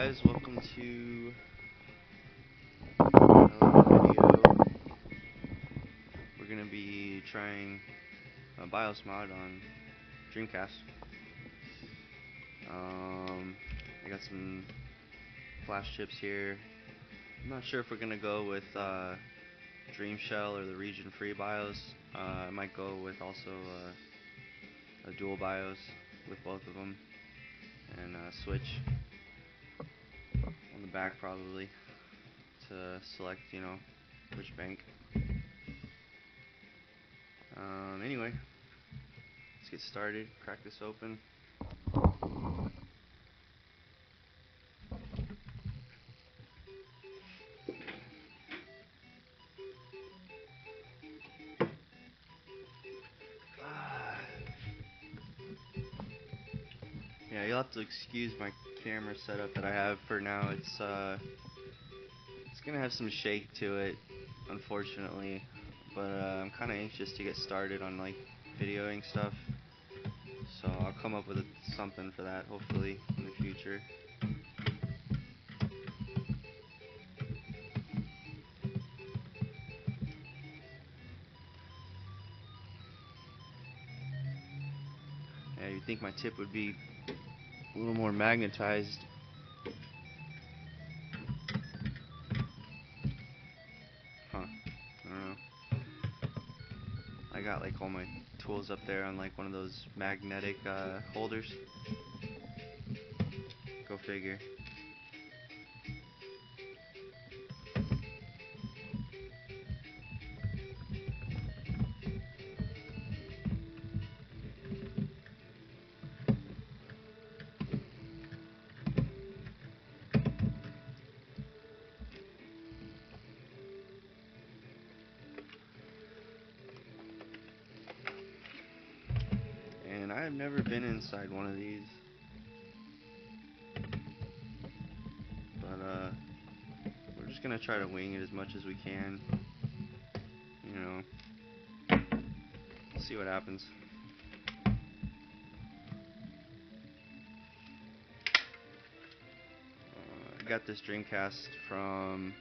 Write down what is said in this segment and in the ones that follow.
guys, welcome to another video. We're gonna be trying a BIOS mod on Dreamcast. I got some flash chips here. I'm not sure if we're gonna go with Dream Shell or the region free BIOS. I might go with also a dual BIOS with both of them, and switch on the back probably to select, which bank. Anyway, let's get started. Crack this open. Yeah, you'll have to excuse my camera setup that I have for now. It's gonna have some shake to it, unfortunately, but I'm kind of anxious to get started on like videoing stuff. So I'll come up with something for that hopefully in the future. Yeah, you'd think my tip would be a little more magnetized. Huh. I don't know. I got like all my tools up there on like one of those magnetic holders. Go figure. And I have never been inside one of these. But we're just gonna try to wing it as much as we can. We'll see what happens. I got this Dreamcast from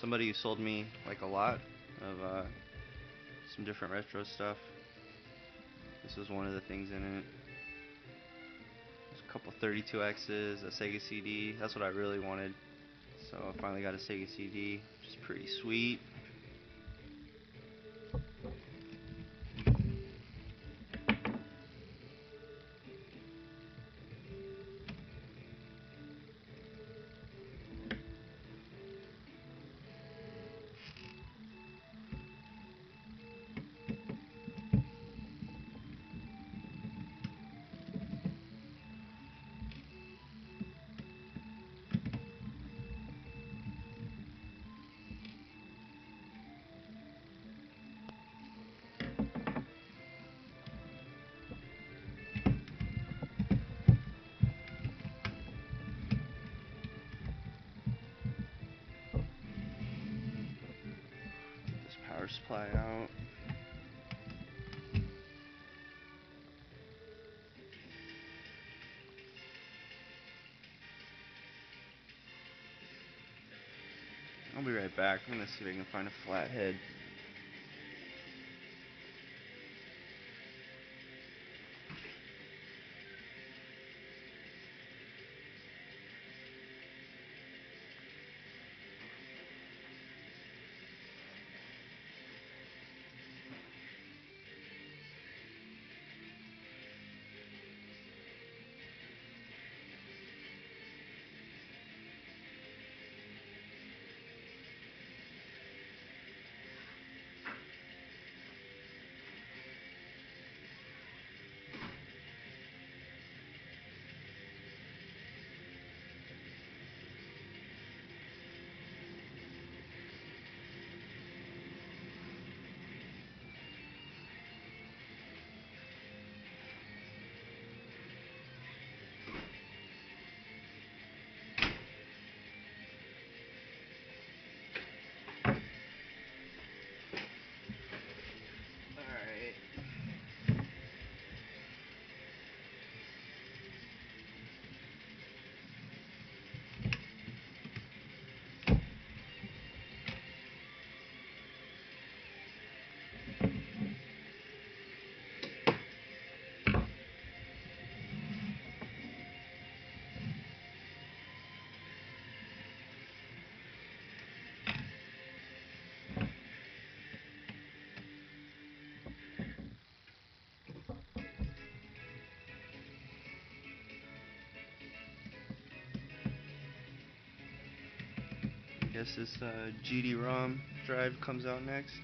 somebody who sold me like a lot of some different retro stuff. This was one of the things in it. There's a couple 32X's, a Sega CD. That's what I really wanted. So I finally got a Sega CD, which is pretty sweet. Power supply out. I'll be right back. I'm gonna see if I can find a flathead. guess this GD-ROM drive comes out next.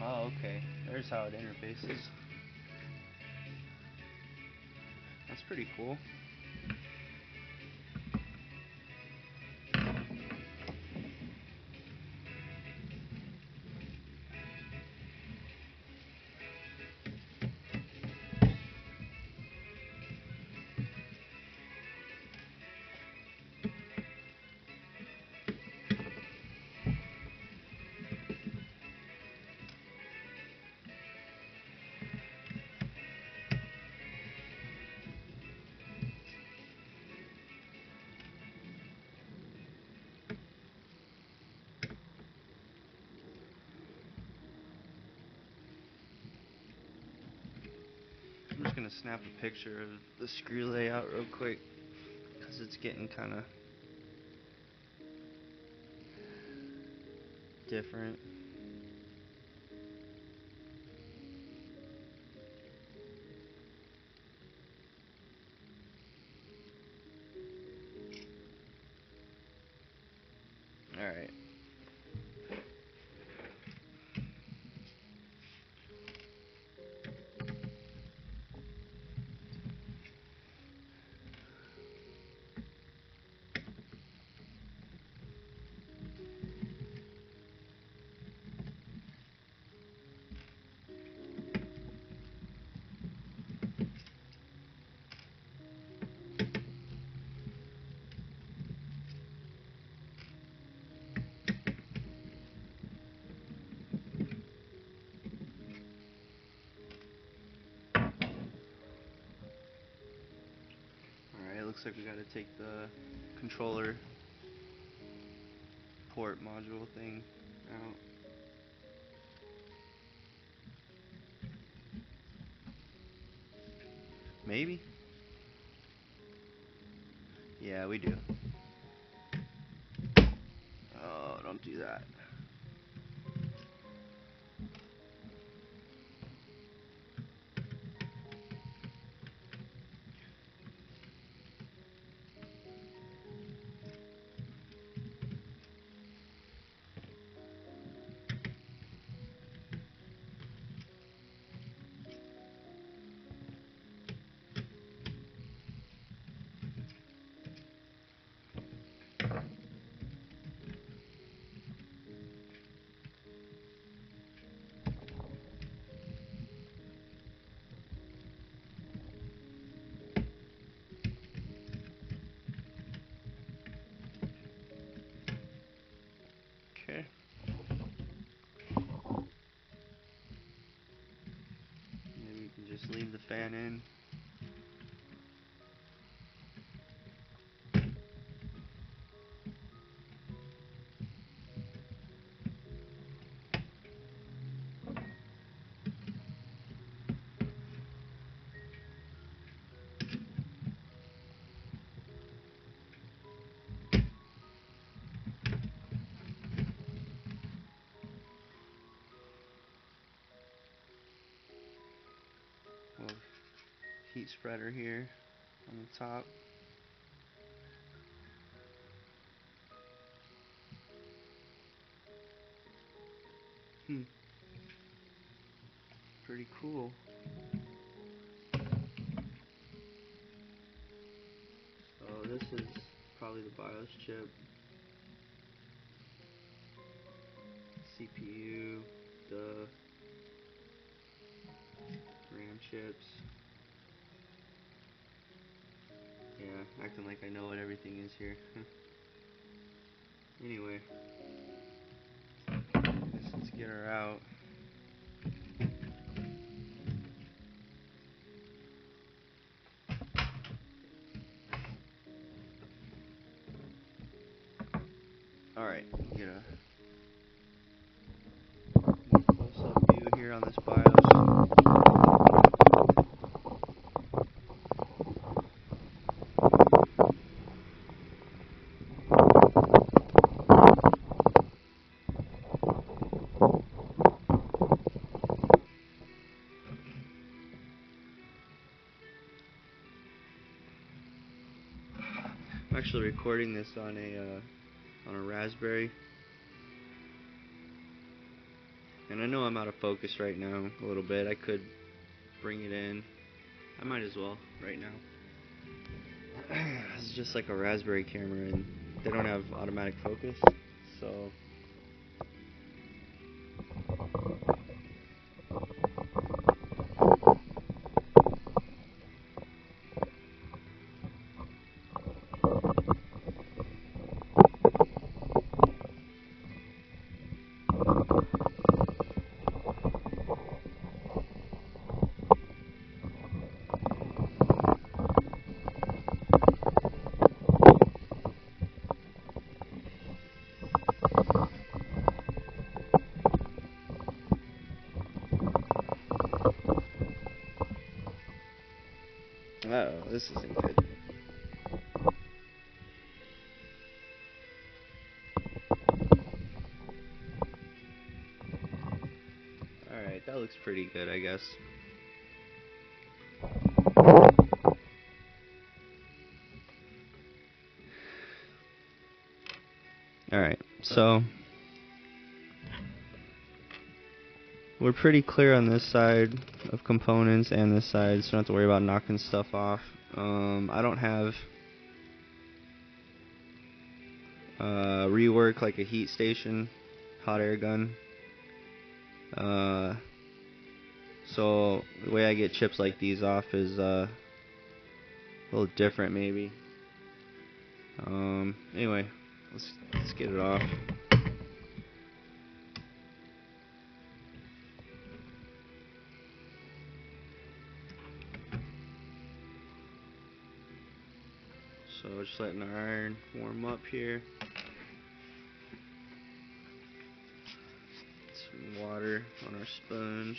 Oh, okay. There's how it interfaces. That's pretty cool. I'm just gonna snap a picture of the screw layout real quick because it's getting kind of different. Alright. Alright, looks like we gotta take the controller port module thing out. Maybe? Yeah, we do. Oh, don't do that. Okay. Maybe we can just leave the fan in. Little heat spreader here on the top. Pretty cool. So this is probably the BIOS chip, CPU, the RAM chips. Yeah, acting like I know what everything is here. Anyway, let's get her out. here on this BIOS. I'm actually recording this on a Raspberry, and I know I'm out of focus right now a little bit. I could bring it in. I might as well right now. It's just like a Raspberry camera, and they don't have automatic focus, so uh-oh, this isn't good. Alright, that looks pretty good, I guess. Alright, so we're pretty clear on this side of components and this side, so don't have to worry about knocking stuff off. I don't have rework like a heat station, hot air gun. So the way I get chips like these off is a little different maybe. Anyway, let's get it off. So just letting our iron warm up here. Some water on our sponge.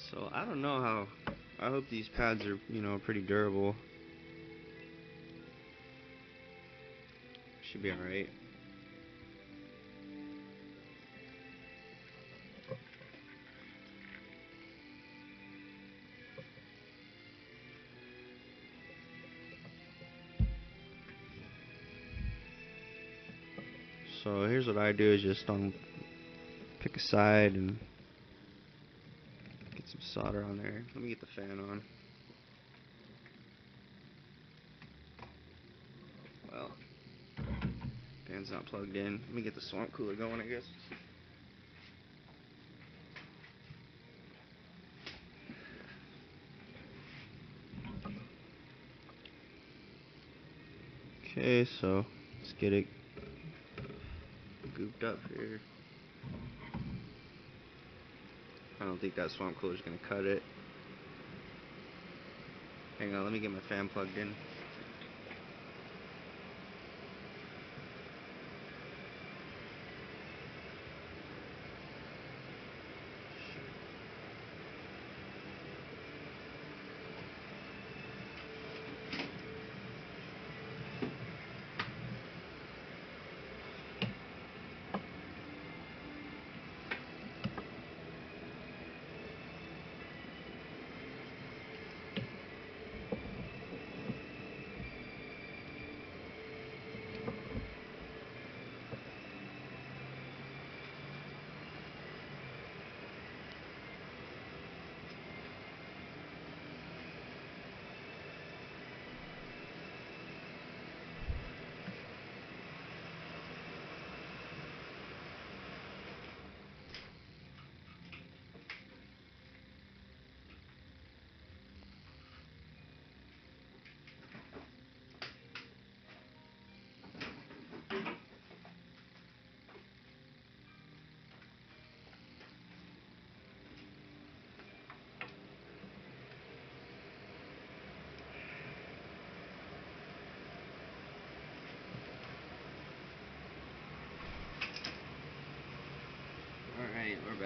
So I don't know how. I hope these pads are, pretty durable. Should be alright. So here's what I do: is just pick a side and get some solder on there. Let me get the fan on. Well, fan's not plugged in. Let me get the swamp cooler going, I guess. Okay, so let's get it gooped up here. I don't think that swamp cooler is going to cut it. Hang on, let me get my fan plugged in.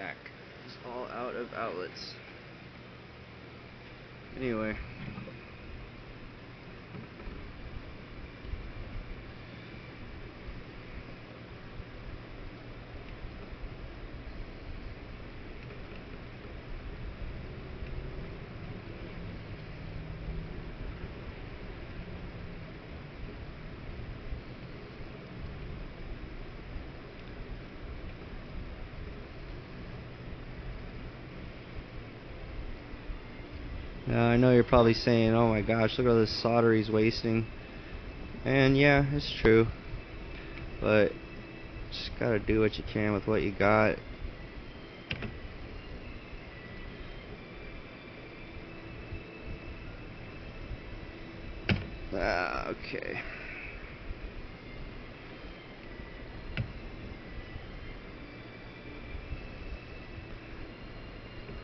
jack is all out of outlets. Anyway. Now, I know you're probably saying, oh my gosh, look at all this solder he's wasting. And yeah, it's true. But just gotta do what you can with what you got. Okay.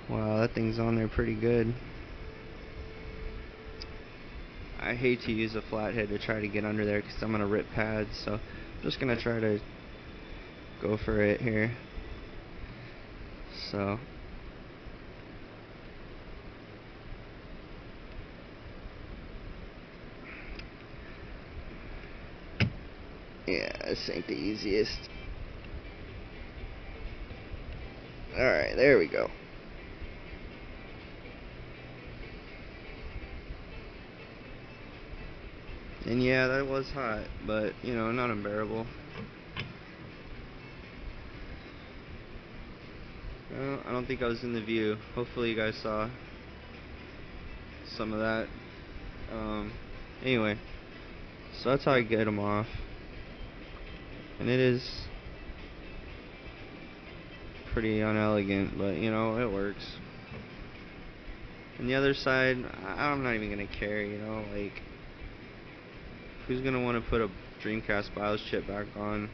Wow, that thing's on there pretty good. I hate to use a flathead to try to get under there because I'm gonna rip pads, so I'm just gonna try to go for it here. So yeah, this ain't the easiest. Alright, there we go. And yeah, that was hot, but you know, not unbearable. Well, I don't think I was in the view. Hopefully you guys saw some of that. Anyway, so that's how I get them off. And it is pretty unelegant, but you know, it works. And the other side, I'm not even gonna care, you know, like, who's gonna want to put a Dreamcast BIOS chip back on?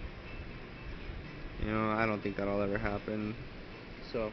You know, I don't think that'll ever happen. So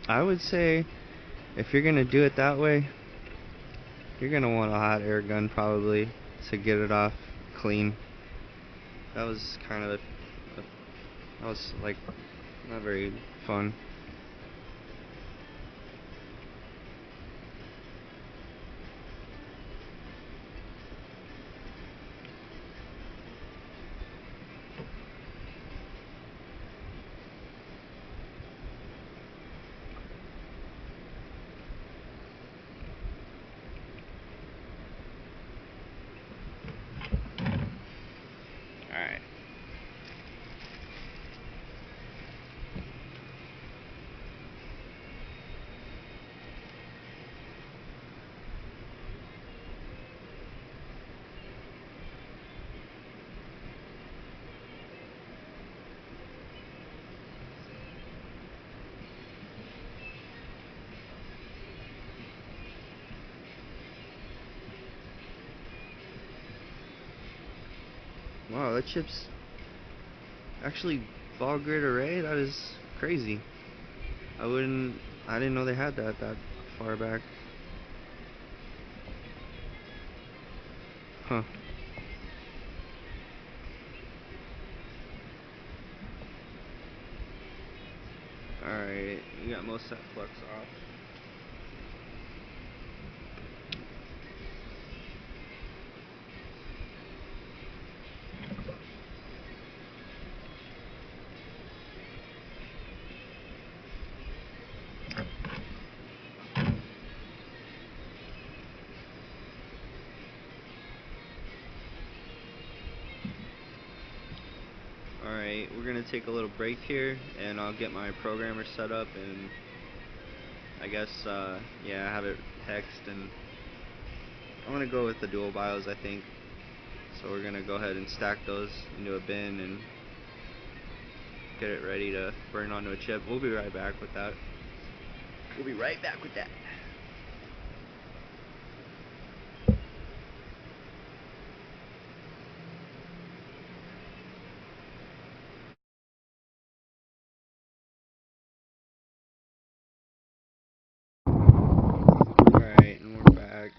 I would say if you're gonna do it that way, you're gonna want a hot air gun probably to get it off clean. That was kind of that was like not very fun. Alright. Wow, that chip's actually ball grid array? That is crazy. I didn't know they had that far back. Huh. Alright, you got most of that flux off. Alright, we're gonna take a little break here and I'll get my programmer set up and I guess yeah, have it hexed, and I'm gonna go with the dual BIOS, I think. So we're gonna go ahead and stack those into a bin, and get it ready to burn onto a chip. We'll be right back with that. We'll be right back with that. Alright, and we're back.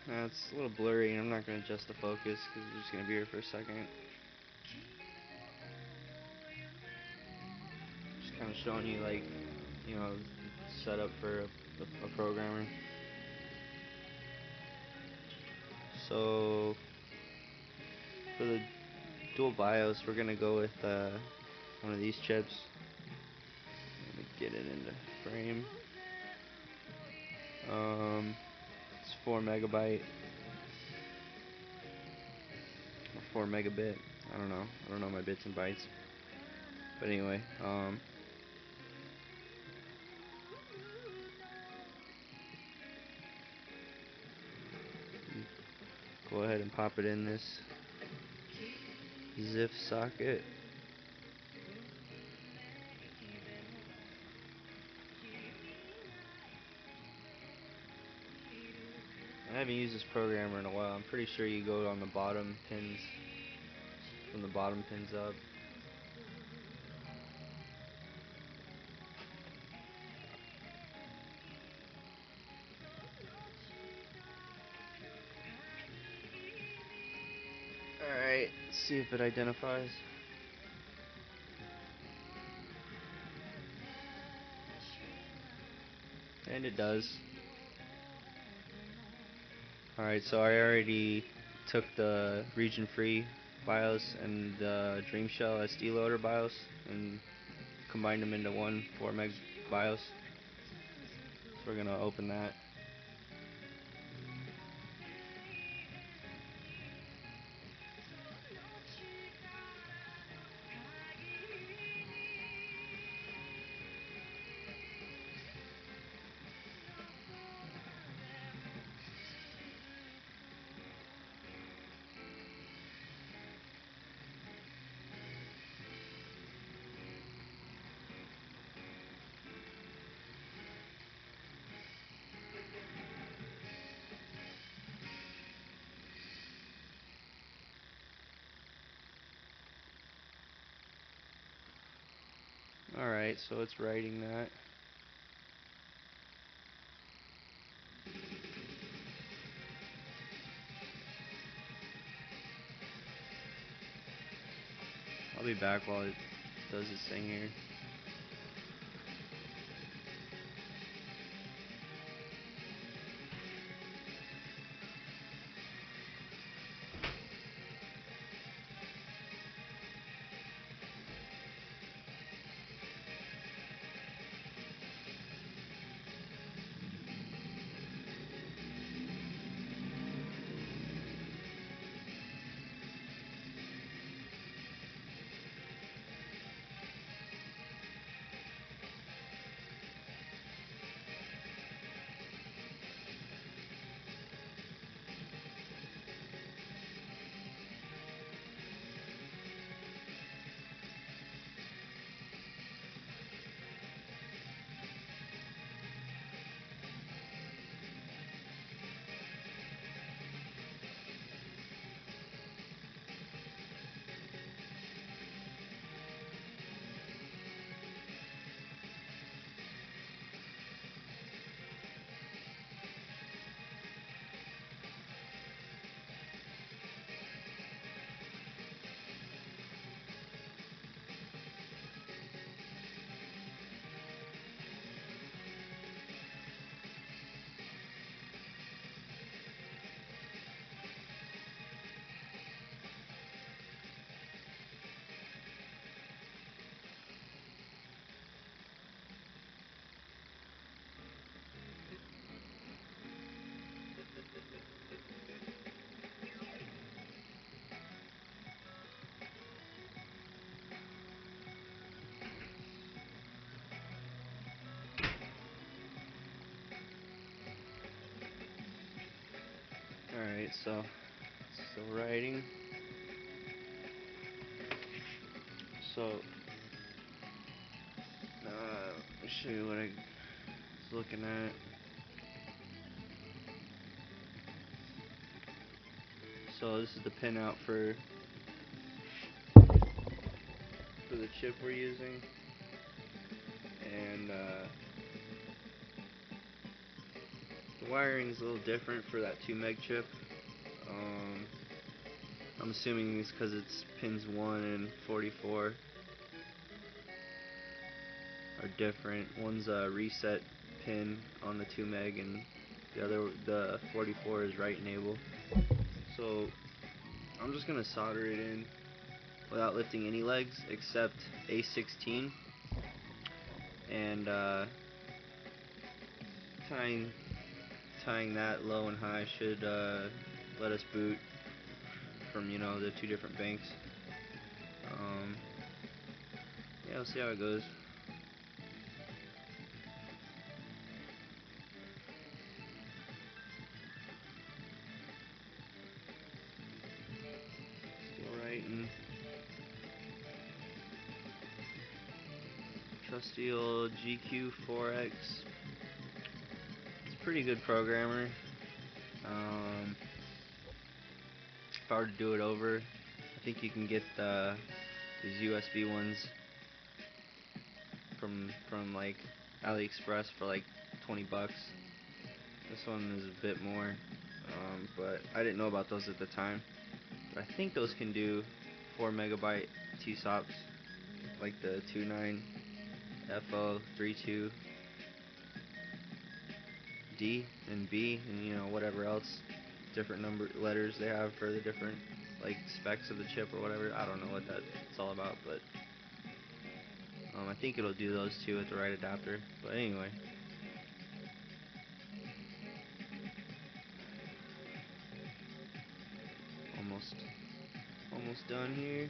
Now it's a little blurry, and I'm not going to adjust the focus because we're just going to be here for a second. Just kind of showing you, like, you know, setup for a programmer. So for the dual BIOS, we're gonna go with one of these chips. Let me get it into frame. It's 4 megabyte or 4 megabit. I don't know my bits and bytes. But anyway, go ahead and pop it in this ZIF socket. I haven't used this programmer in a while. I'm pretty sure you go on the bottom pins, from the bottom pins up. Alright, let's see if it identifies. And it does. Alright, so I already took the region free BIOS and the Dreamshell SD loader BIOS and combined them into one 4 meg BIOS. So we're gonna open that. Alright, so it's writing that. I'll be back while it does its thing here. so still writing. So let me show you what I was looking at. So this is the pinout for the chip we're using, and the wiring is a little different for that 2 meg chip. I'm assuming it's because it's pins 1 and 44 are different. One's a reset pin on the 2 meg, and the 44 is right enable. So I'm just gonna solder it in without lifting any legs except A16, and tying that low and high should let us boot from the 2 different banks. Yeah, we'll see how it goes. Still writing. Trusty old GQ4X. It's a pretty good programmer. If I were to do it over, I think you can get these USB ones from like AliExpress for like 20 bucks. This one is a bit more, but I didn't know about those at the time. But I think those can do 4 megabyte TSOPs, like the 29 FO 32 D and B, and whatever else different number letters they have for the different like specs of the chip or whatever. I don't know what that's all about, but I think it'll do those two with the right adapter. But anyway, almost done here.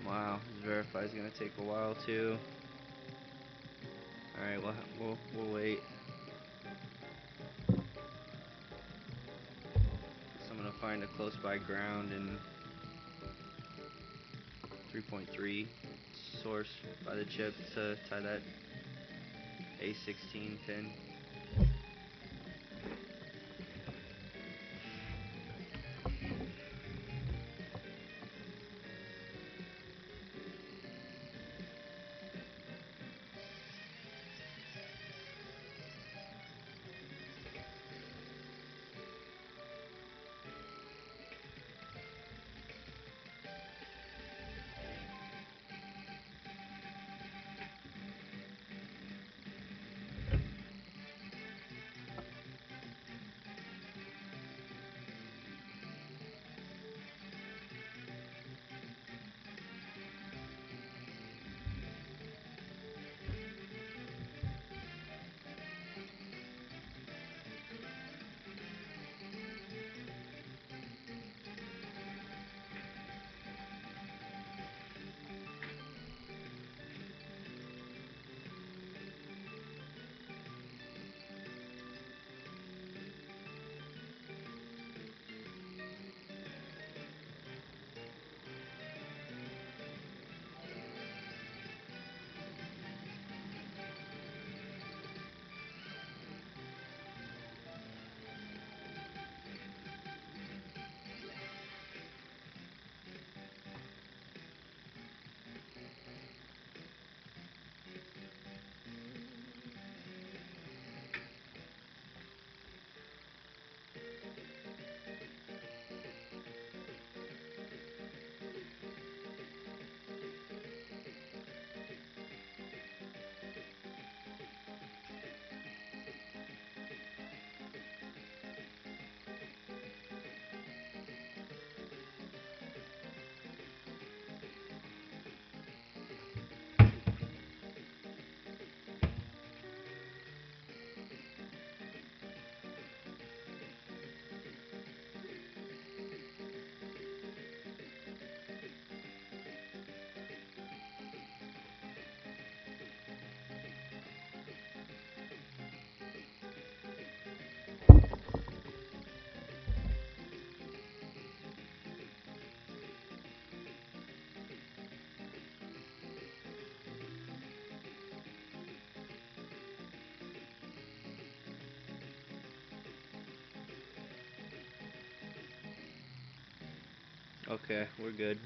Wow, this verify is gonna take a while too. All right, we'll wait. So I'm gonna find a close by ground and 3.3 source by the chip to tie that A16 pin. Okay, we're good.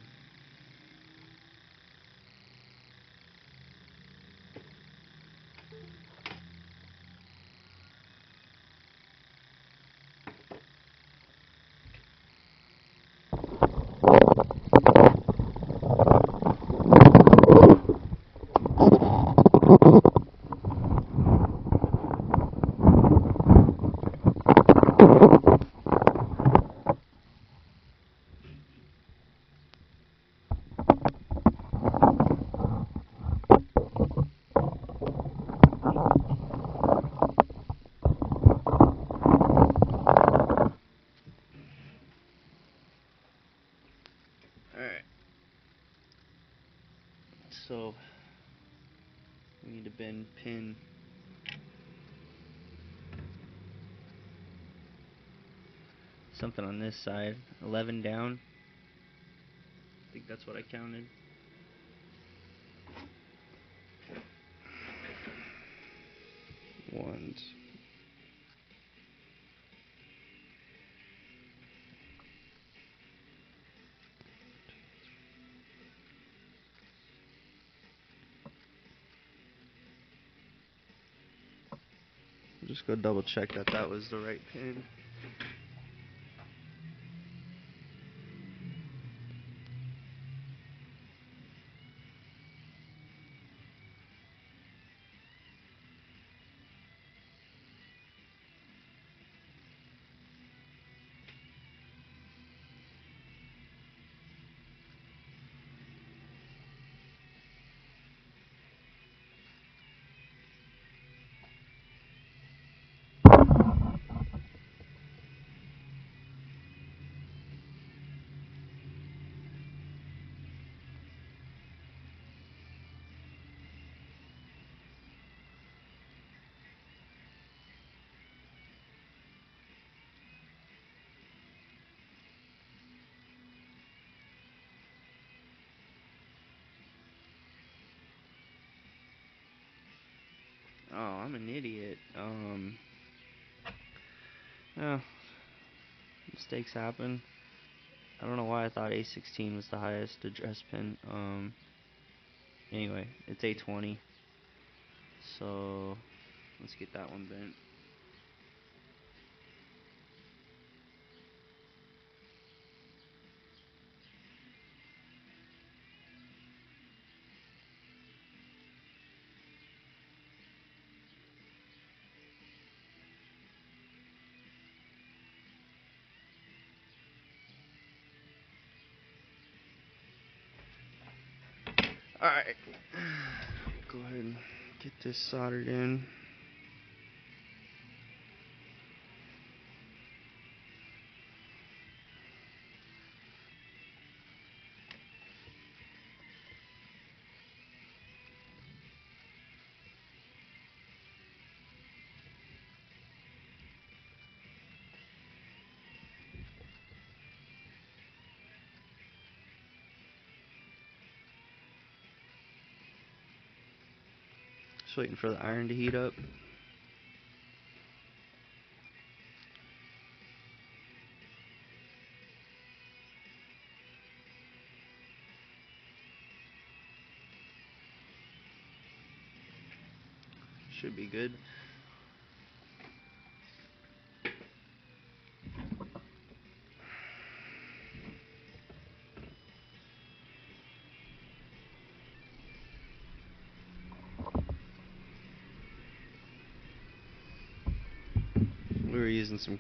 Alright. So we need to bend pin something on this side. 11 down. I think that's what I counted. Ones. Just go double check that that was the right pin. Oh, I'm an idiot. Yeah, mistakes happen. I don't know why I thought A16 was the highest address pin. Anyway, it's A20. So, let's get that one bent. Alright. Go ahead and get this soldered in. Just waiting for the iron to heat up. Should be good. We were using some,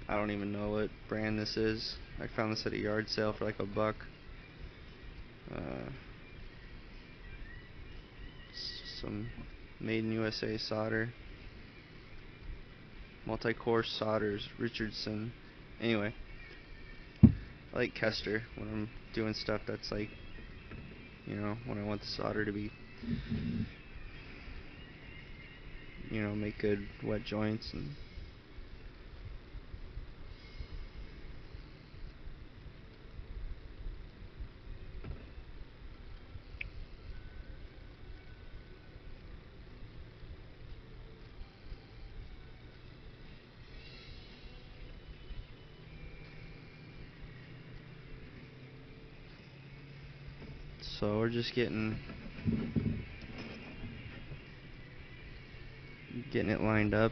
I don't even know what brand this is. I found this at a yard sale for like $1. Some made in USA solder. Multi-core solders, Richardson. Anyway, I like Kester when I'm doing stuff that's like, you know, when I want the solder to be, you know, make good wet joints and So we're just getting it lined up.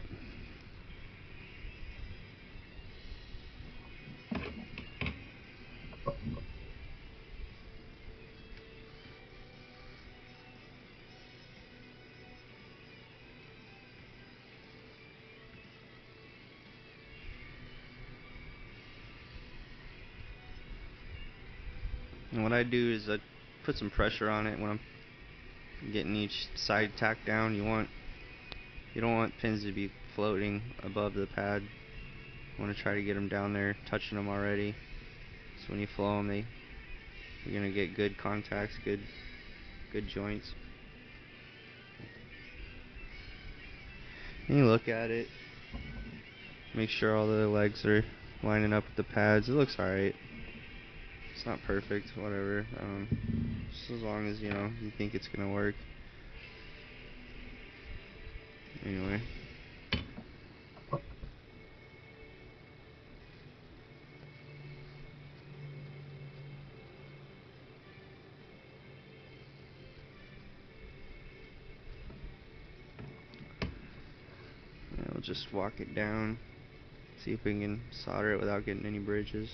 And what I do is I put some pressure on it when I'm getting each side tacked down. You don't want pins to be floating above the pad. You want to try to get them down there, touching them already. So when you flow them, you're gonna get good contacts, good joints. And you look at it, make sure all the legs are lining up with the pads. It looks alright. It's not perfect, whatever. Just as long as you think it's gonna work. Anyway. Yeah, we'll just walk it down. See if we can solder it without getting any bridges.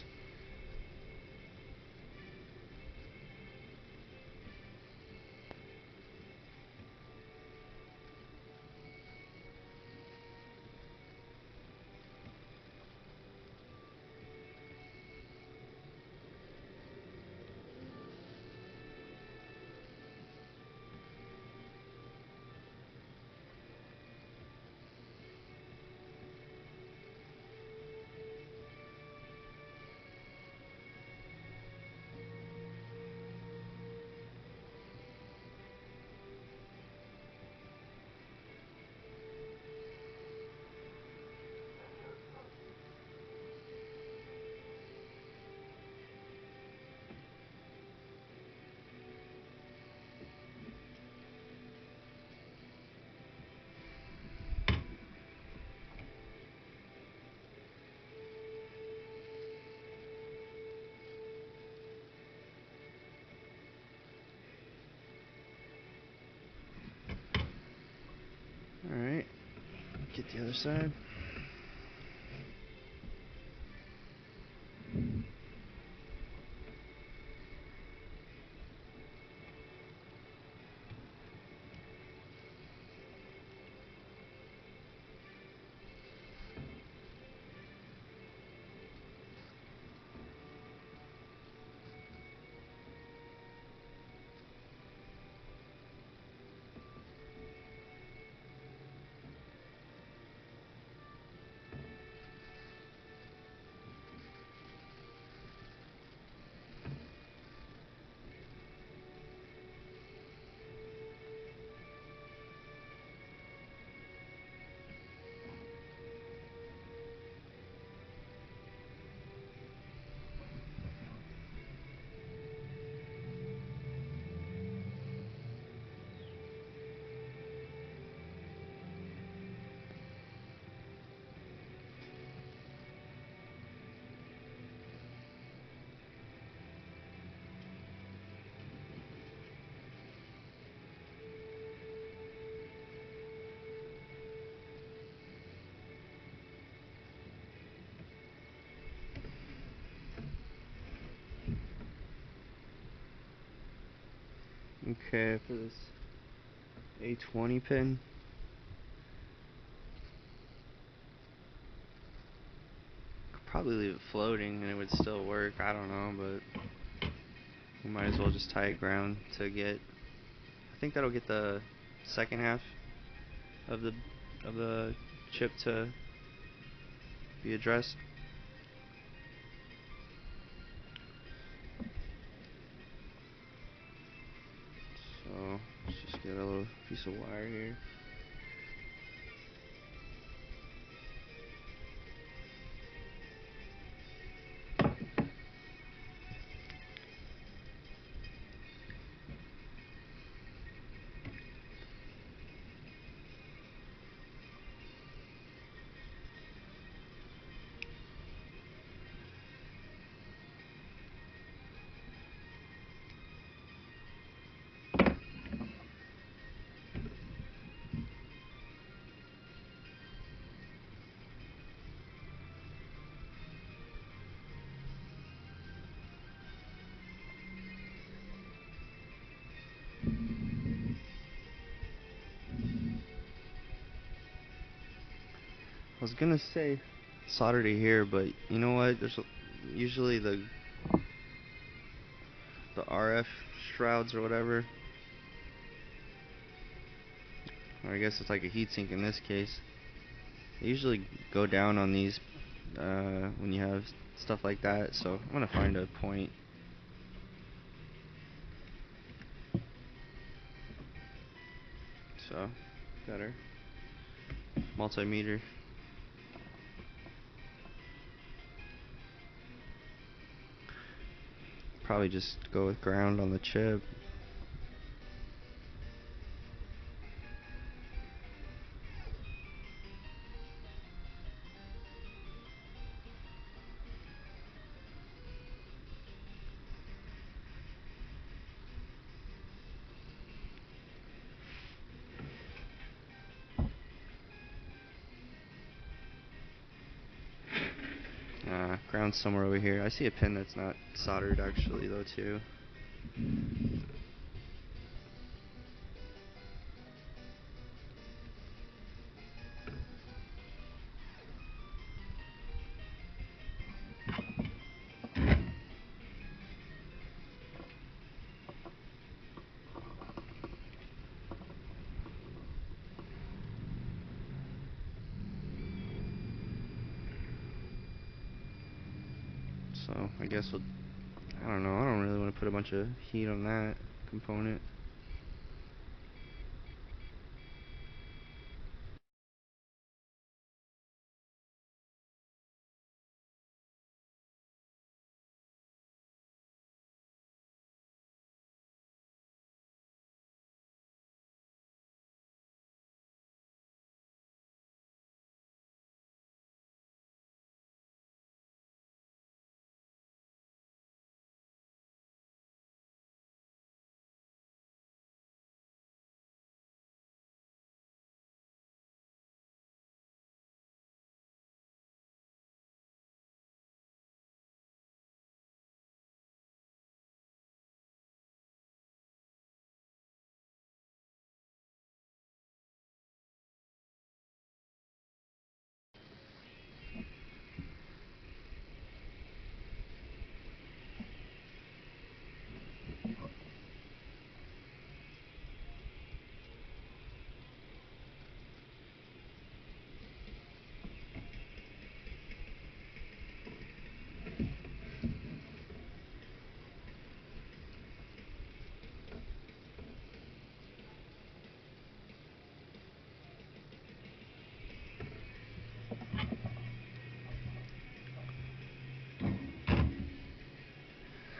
Alright, get the other side. Okay, for this A20 pin, could probably leave it floating and it would still work. I don't know, but we might as well just tie it ground to get. I think that'll get the second half of the chip to be addressed. So let's just get a little piece of wire here. was gonna say solder to here, but you know what? Usually the RF shrouds or whatever, or I guess it's like a heatsink in this case. They usually go down on these when you have stuff like that. So I'm gonna find a point. So got our multimeter. Probably just go with ground on the chip. Ground somewhere over here. I see a pin that's not soldered actually though too. So I guess I don't know. I don't really want to put a bunch of heat on that component.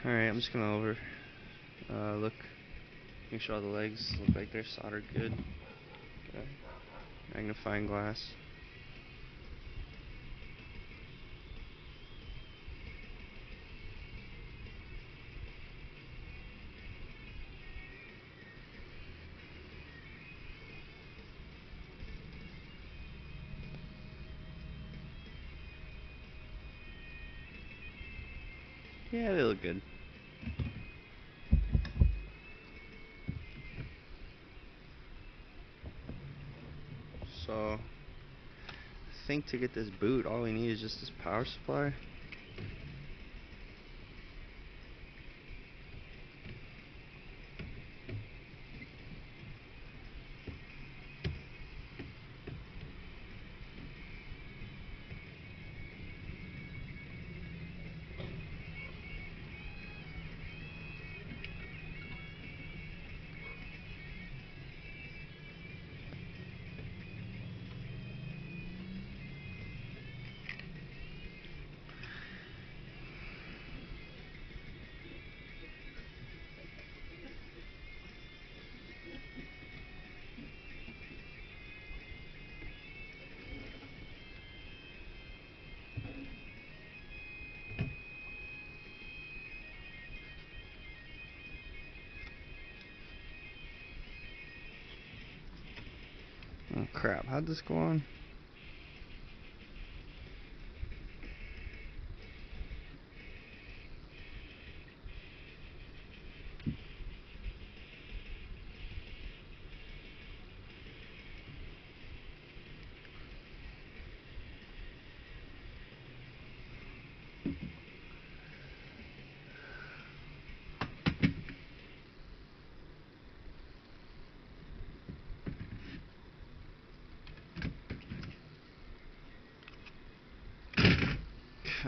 Alright, I'm just gonna look, make sure all the legs look like they're soldered good. Got a magnifying glass. Yeah, they look good. So, I think to get this boot, all we need is just this power supply. Oh crap, how'd this go on?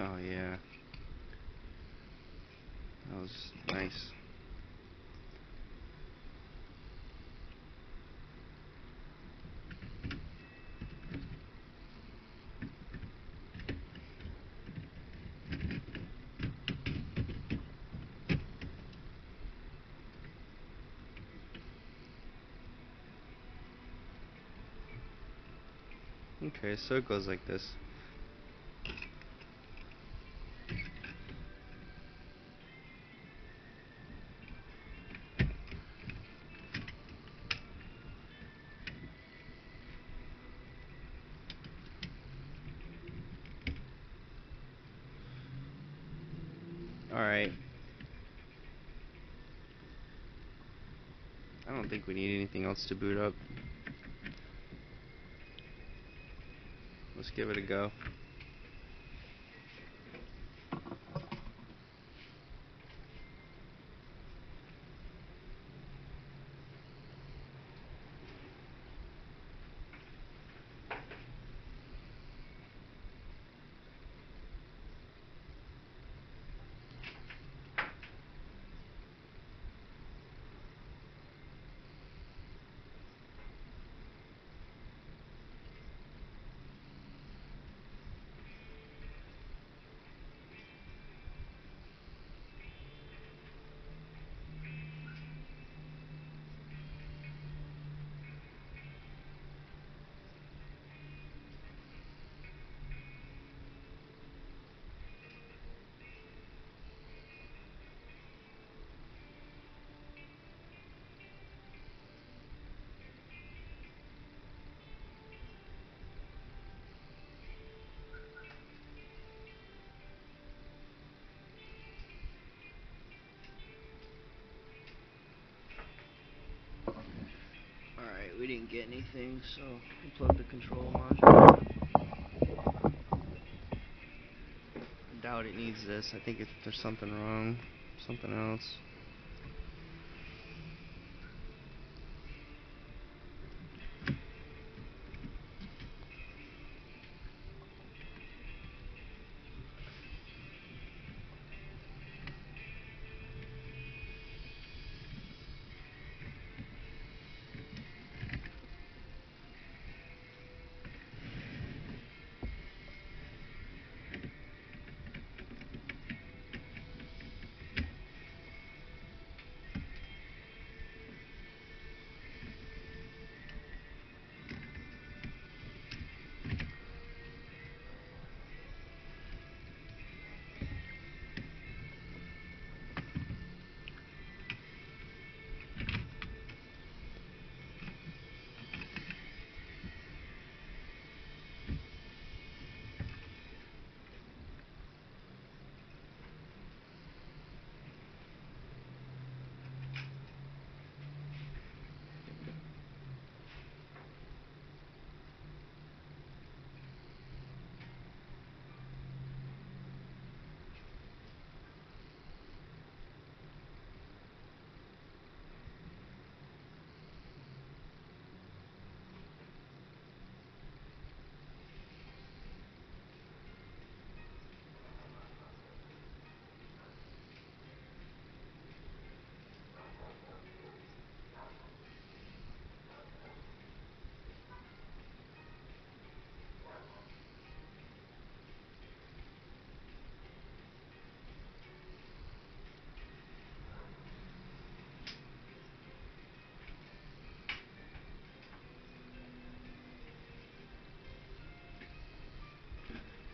Oh yeah, that was nice. Okay, so it goes like this. Alright, I don't think we need anything else to boot up. Let's give it a go. Alright, we didn't get anything, so unplug the control module. I doubt it needs this. I think there's something wrong. Something else.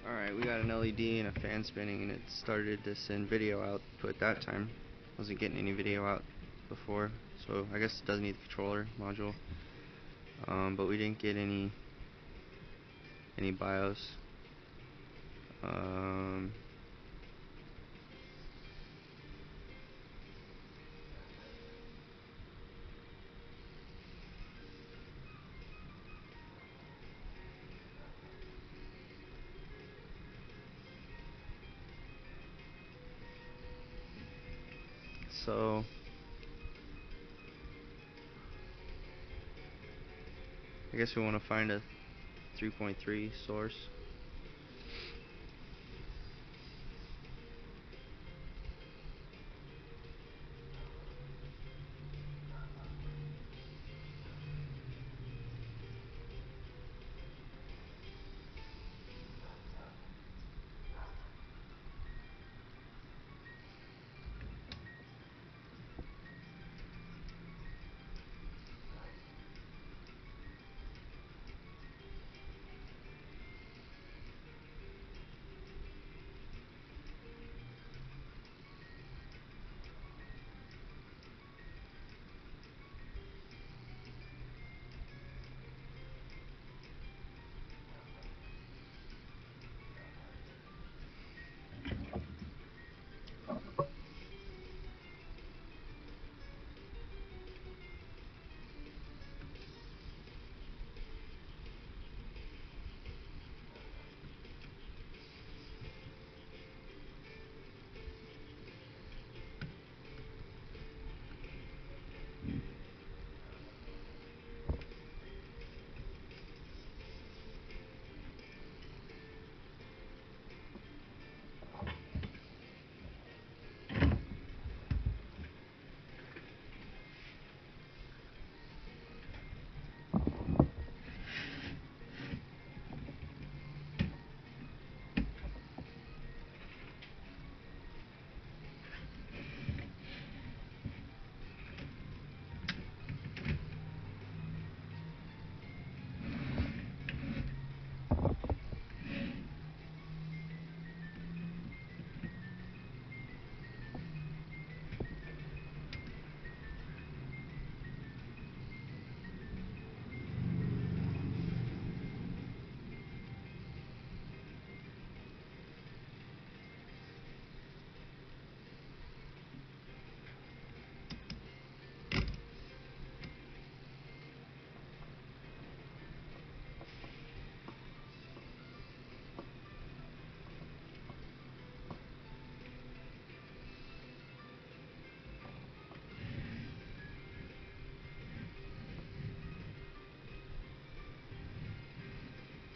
Alright, we got an LED and a fan spinning, and it started to send video output that time. Wasn't getting any video out before, so I guess it does need the controller module. But we didn't get any BIOS. So I guess we want to find a 3.3 source.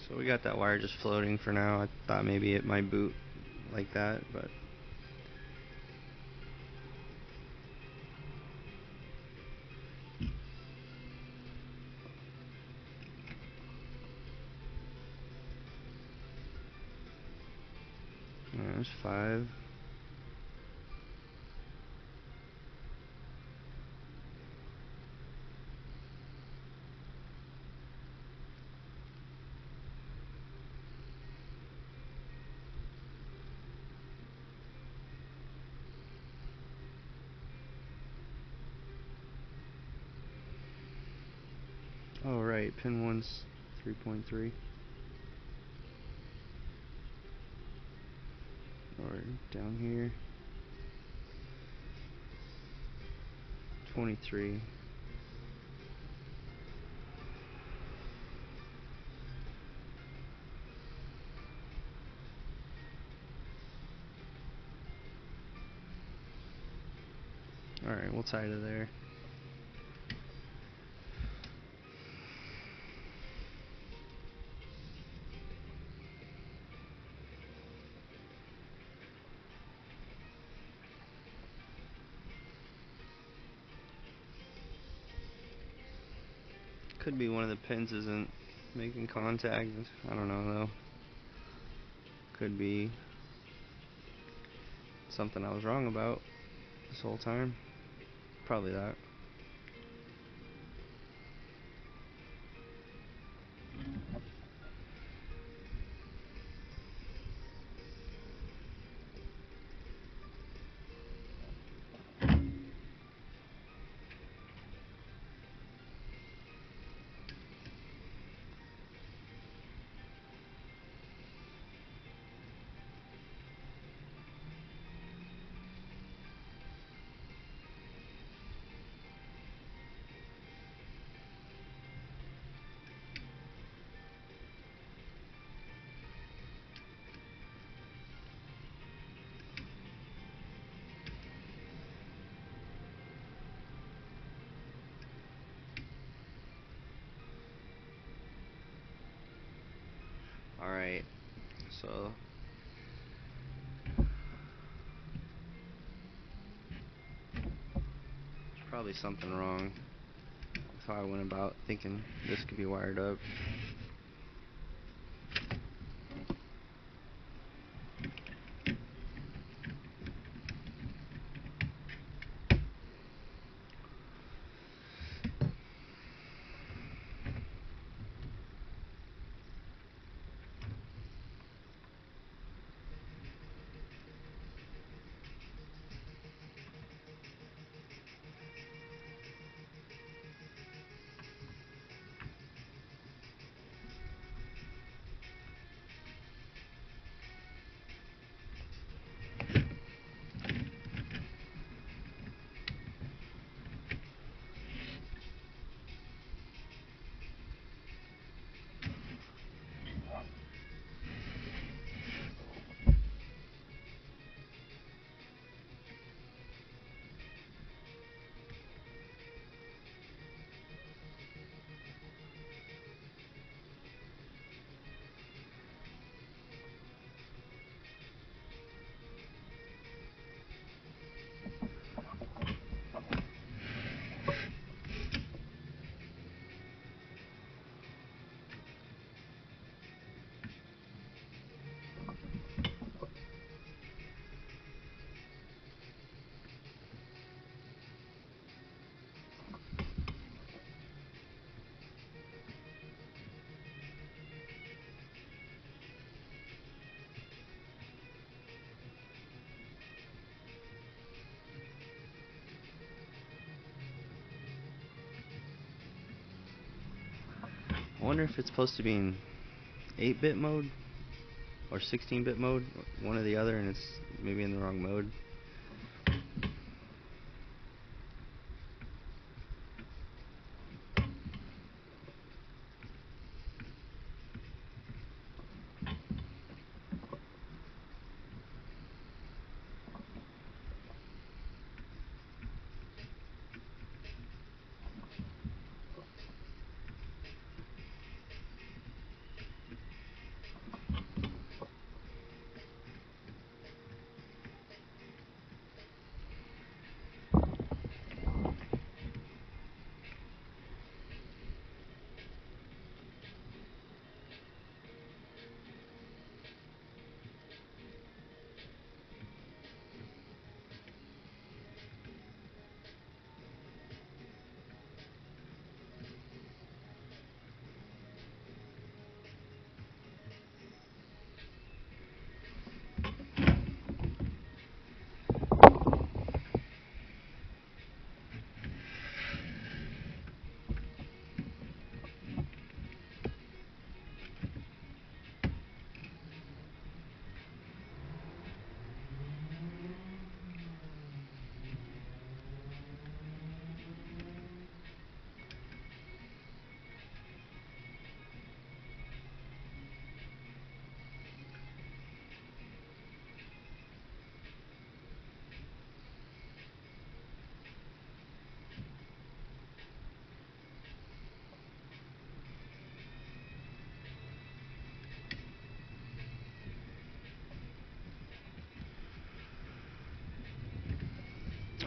So we got that wire just floating for now. I thought maybe it might boot like that, but there's 5. Oh right, pin 1's 3.3. Or down here, 23. Alright, we'll tie to there. Could be one of the pins isn't making contact. I don't know though. Could be something I was wrong about this whole time. Probably that. Alright, so there's probably something wrong with how I went about thinking this could be wired up. I wonder if it's supposed to be in 8-bit mode or 16-bit mode, one or the other, and it's maybe in the wrong mode.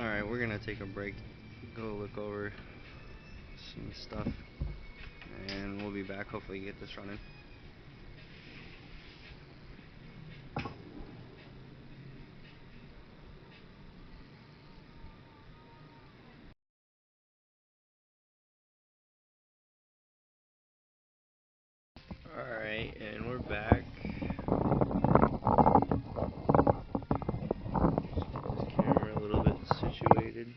Alright, we're gonna take a break, go look over some stuff, and we'll be back. Hopefully get this running. Alright, and we're back. Just get this camera a little bit situated.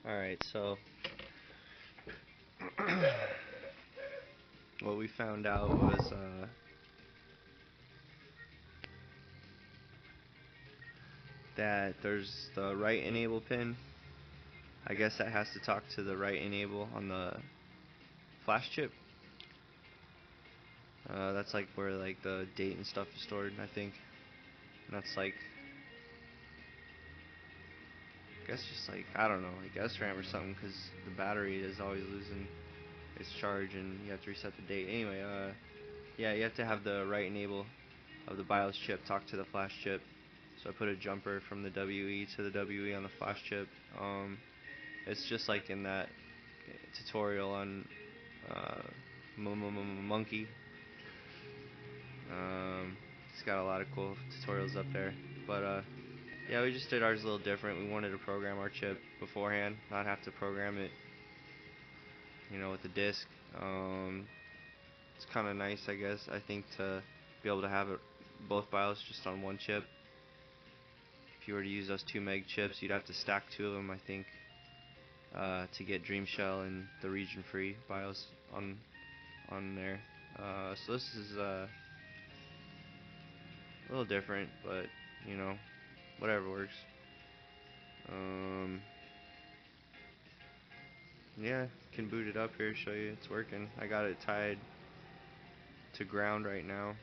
Alright, so what we found out was that there's the right enable pin. I guess that has to talk to the right enable on the flash chip. That's like where like the date and stuff is stored, I think. And that's like, I guess just like, I don't know, like SRAM or something, because the battery is always losing its charge and you have to reset the date. Anyway, yeah, you have to have the right enable of the BIOS chip talk to the flash chip. So I put a jumper from the WE to the WE on the flash chip. It's just like in that tutorial on Monkey. It's got a lot of cool tutorials up there. But yeah, we just did ours a little different. We wanted to program our chip beforehand, not have to program it, with the disk. It's kind of nice, I guess, I think, to be able to have it both BIOS just on one chip. If you were to use those 2 meg chips, you'd have to stack 2 of them, I think, to get Dreamshell and the region-free BIOS on there. So this is a little different, but whatever works. Yeah, can boot it up here, show you it's working. I got it tied to ground right now,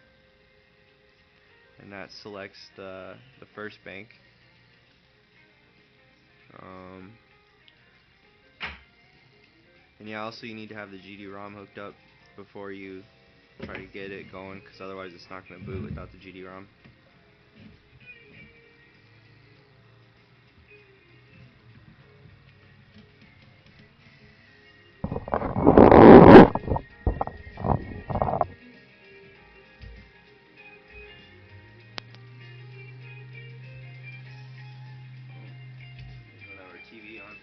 and that selects the first bank. And yeah, also you need to have the GD-ROM hooked up before you try to get it going, because otherwise it's not going to boot without the GD-ROM. TV on.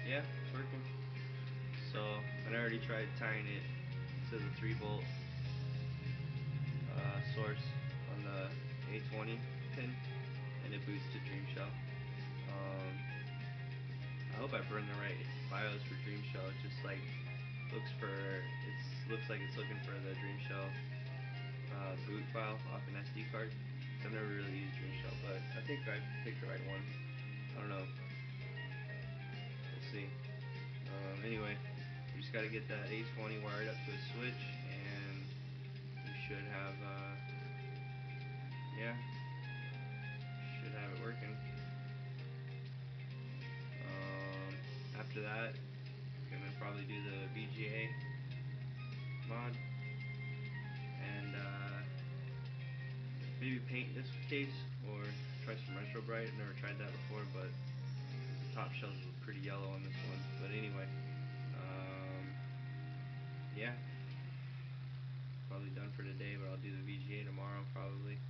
Yeah, it's working. So I already tried tying it to the 3-volt source on the A20 pin, and it boots to Dreamshell. I hope I burned the right BIOS for Dreamshell. It just like looks like it's looking for the Dreamshell boot file off an SD card. I've never really used Dreamshell, but I think I picked the right one. I don't know. We'll see. Anyway, you just got to get that A20 wired up to a switch, and you should have, yeah, should have it working. After that, I'm gonna probably do the VGA mod, and maybe paint this case or try some retro bright. I've never tried that before, but the top shells look pretty yellow on this one. But anyway, yeah, probably done for today, but I'll do the VGA tomorrow probably.